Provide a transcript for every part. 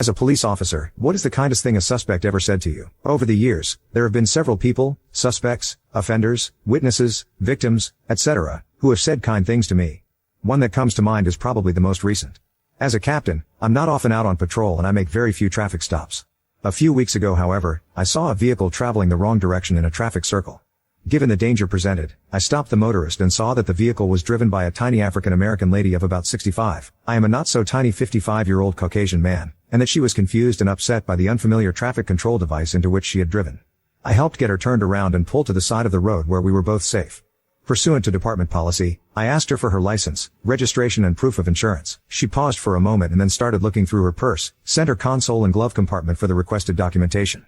As a police officer, what is the kindest thing a suspect ever said to you? Over the years, there have been several people, suspects, offenders, witnesses, victims, etc., who have said kind things to me. One that comes to mind is probably the most recent. As a captain, I'm not often out on patrol and I make very few traffic stops. A few weeks ago, however, I saw a vehicle traveling the wrong direction in a traffic circle. Given the danger presented, I stopped the motorist and saw that the vehicle was driven by a tiny African-American lady of about 65. I am a not-so-tiny 55-year-old Caucasian man, and that she was confused and upset by the unfamiliar traffic control device into which she had driven. I helped get her turned around and pulled to the side of the road where we were both safe. Pursuant to department policy, I asked her for her license, registration and proof of insurance. She paused for a moment and then started looking through her purse, center console and glove compartment for the requested documentation.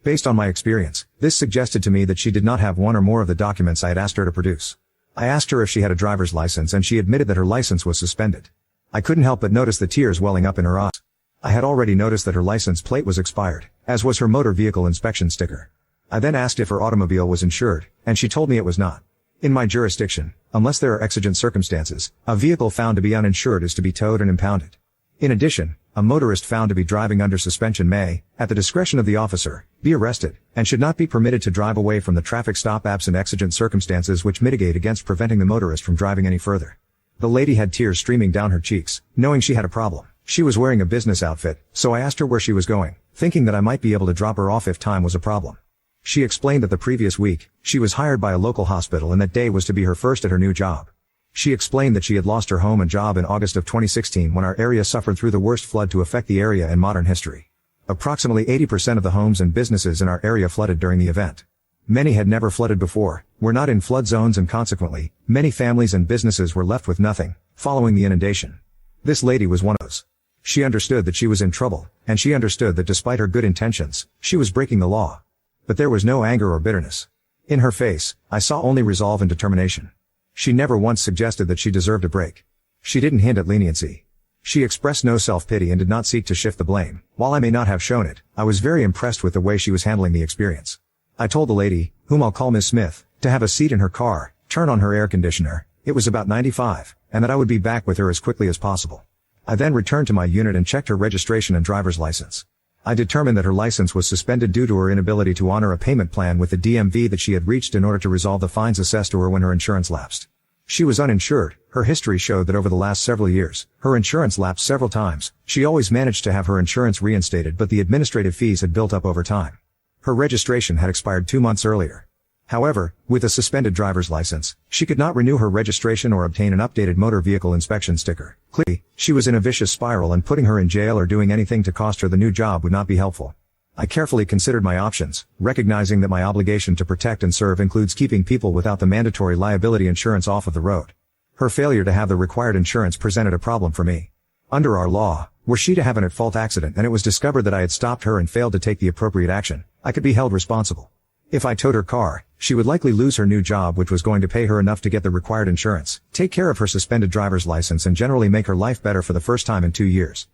Based on my experience, this suggested to me that she did not have one or more of the documents I had asked her to produce. I asked her if she had a driver's license and she admitted that her license was suspended. I couldn't help but notice the tears welling up in her eyes. I had already noticed that her license plate was expired, as was her motor vehicle inspection sticker. I then asked if her automobile was insured, and she told me it was not. In my jurisdiction, unless there are exigent circumstances, a vehicle found to be uninsured is to be towed and impounded. In addition, a motorist found to be driving under suspension may, at the discretion of the officer, be arrested, and should not be permitted to drive away from the traffic stop absent exigent circumstances which mitigate against preventing the motorist from driving any further. The lady had tears streaming down her cheeks, knowing she had a problem. She was wearing a business outfit, so I asked her where she was going, thinking that I might be able to drop her off if time was a problem. She explained that the previous week, she was hired by a local hospital and that day was to be her first at her new job. She explained that she had lost her home and job in August of 2016 when our area suffered through the worst flood to affect the area in modern history. Approximately 80% of the homes and businesses in our area flooded during the event. Many had never flooded before, were not in flood zones and consequently, many families and businesses were left with nothing, following the inundation. This lady was one of those. She understood that she was in trouble, and she understood that despite her good intentions, she was breaking the law. But there was no anger or bitterness. In her face, I saw only resolve and determination. She never once suggested that she deserved a break. She didn't hint at leniency. She expressed no self-pity and did not seek to shift the blame. While I may not have shown it, I was very impressed with the way she was handling the experience. I told the lady, whom I'll call Ms. Smith, to have a seat in her car, turn on her air conditioner, it was about 95, and that I would be back with her as quickly as possible. I then returned to my unit and checked her registration and driver's license. I determined that her license was suspended due to her inability to honor a payment plan with the DMV that she had reached in order to resolve the fines assessed to her when her insurance lapsed. She was uninsured. Her history showed that over the last several years, her insurance lapsed several times. She always managed to have her insurance reinstated, but the administrative fees had built up over time. Her registration had expired 2 months earlier. However, with a suspended driver's license, she could not renew her registration or obtain an updated motor vehicle inspection sticker. Clearly, she was in a vicious spiral and putting her in jail or doing anything to cost her the new job would not be helpful. I carefully considered my options, recognizing that my obligation to protect and serve includes keeping people without the mandatory liability insurance off of the road. Her failure to have the required insurance presented a problem for me. Under our law, were she to have an at-fault accident and it was discovered that I had stopped her and failed to take the appropriate action, I could be held responsible. If I towed her car, she would likely lose her new job, which was going to pay her enough to get the required insurance, take care of her suspended driver's license and generally make her life better for the first time in 2 years.